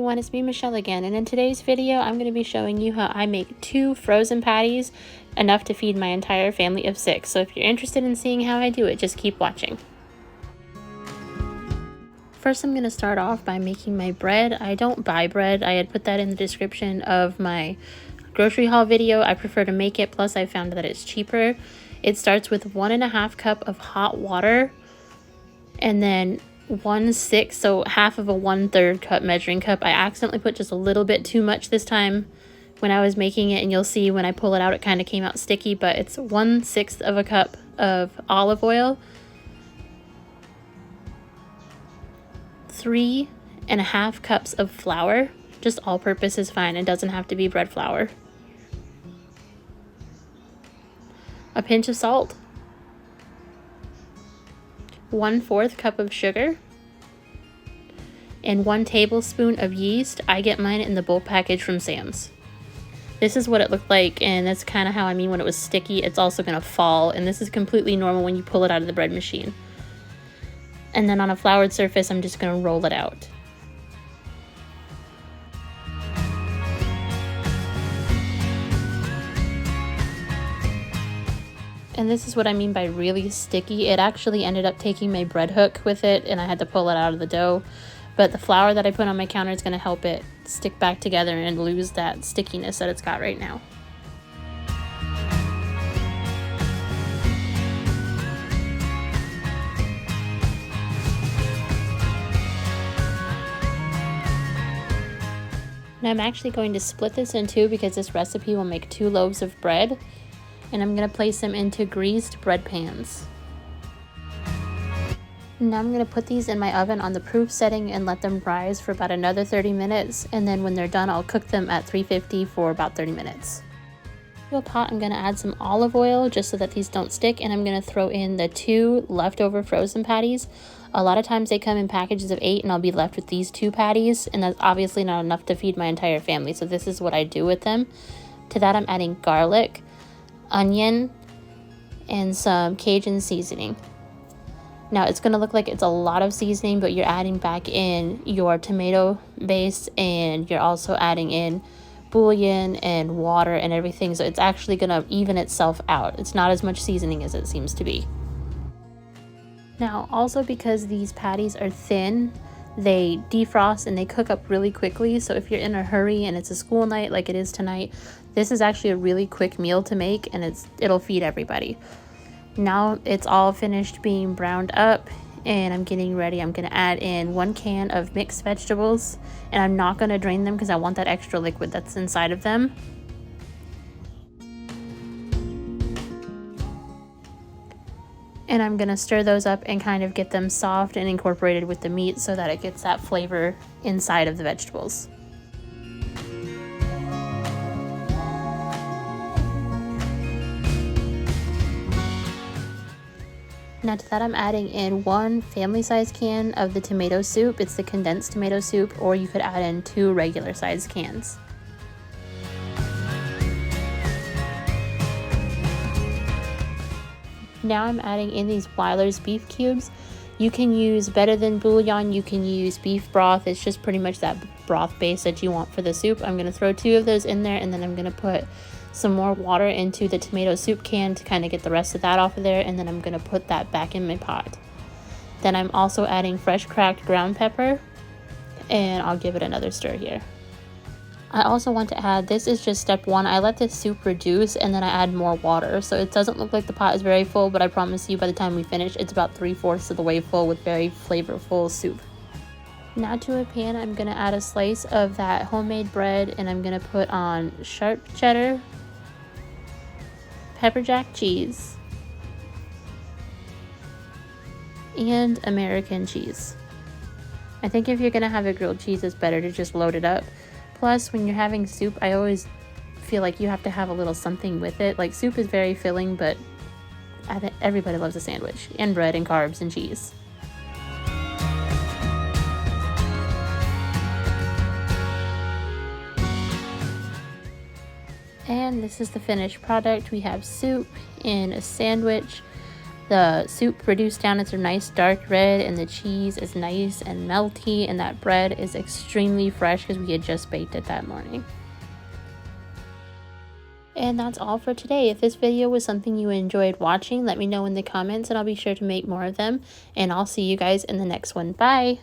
everyone, it's me Michelle again, and in today's video I'm going to be showing you how I make 2 frozen patties, enough to feed my entire family of 6. So if you're interested in seeing how I do it, just keep watching. First I'm going to start off by making my bread. I don't buy bread. I had put that in the description of my grocery haul video. I prefer to make it, plus I found that it's cheaper. It starts with 1.5 cups of hot water, and then 1/6, so half of a 1/3 cup measuring cup. I accidentally put just a little bit too much this time when I was making it, and you'll see when I pull it out it kind of came out sticky, but it's 1/6 of a cup of olive oil, 3.5 cups of flour. Just all purpose is fine, it doesn't have to be bread flour. A pinch of salt, 1/4 cup of sugar, and 1 tablespoon of yeast. I get mine in the bulk package from Sam's. This is what it looked like, and that's kind of how I mean when it was sticky. It's also going to fall, and this is completely normal when you pull it out of the bread machine. And then on a floured surface, I'm just going to roll it out. And this is what I mean by really sticky. It actually ended up taking my bread hook with it, and I had to pull it out of the dough. But the flour that I put on my counter is going to help it stick back together and lose that stickiness that it's got right now. Now I'm actually going to split this in 2 because this recipe will make 2 loaves of bread. And I'm going to place them into greased bread pans. Now I'm going to put these in my oven on the proof setting and let them rise for about another 30 minutes, and then when they're done I'll cook them at 350 for about 30 minutes. To a pot I'm going to add some olive oil just so that these don't stick, and I'm going to throw in the 2 leftover frozen patties. A lot of times they come in packages of 8 and I'll be left with these 2 patties, and that's obviously not enough to feed my entire family, so this is what I do with them. To that I'm adding garlic, onion, and some Cajun seasoning. Now it's going to look like it's a lot of seasoning, but you're adding back in your tomato base, and you're also adding in bouillon and water and everything, so it's actually going to even itself out. It's not as much seasoning as it seems to be. Now also, because these patties are thin, they defrost and they cook up really quickly, so if you're in a hurry and it's a school night like it is tonight, this is actually a really quick meal to make, and it'll feed everybody. Now it's all finished being browned up, and I'm getting ready. I'm going to add in 1 can of mixed vegetables, and I'm not going to drain them because I want that extra liquid that's inside of them. And I'm going to stir those up and kind of get them soft and incorporated with the meat so that it gets that flavor inside of the vegetables. Now to that I'm adding in 1 family-sized can of the tomato soup. It's the condensed tomato soup, or you could add in 2 regular-sized cans. Now I'm adding in these Weiler's beef cubes. You can use better than bouillon, you can use beef broth. It's just pretty much that broth base that you want for the soup. I'm going to throw 2 of those in there, and then I'm going to put some more water into the tomato soup can to kind of get the rest of that off of there, and then I'm going to put that back in my pot. Then I'm also adding fresh cracked ground pepper, and I'll give it another stir here. I also want to add, this is just step 1, I let this soup reduce and then I add more water, so it doesn't look like the pot is very full, but I promise you by the time we finish it's about 3/4 of the way full with very flavorful soup. Now to a pan I'm going to add a slice of that homemade bread, and I'm going to put on sharp cheddar, pepper jack cheese, and American cheese. I think if you're going to have a grilled cheese, it's better to just load it up. Plus, when you're having soup, I always feel like you have to have a little something with it. Like, soup is very filling, but everybody loves a sandwich, and bread and carbs and cheese. And this is the finished product. We have soup and a sandwich. The soup reduced down into a nice dark red, and the cheese is nice and melty, and that bread is extremely fresh because we had just baked it that morning. And that's all for today. If this video was something you enjoyed watching, let me know in the comments and I'll be sure to make more of them. And I'll see you guys in the next one. Bye!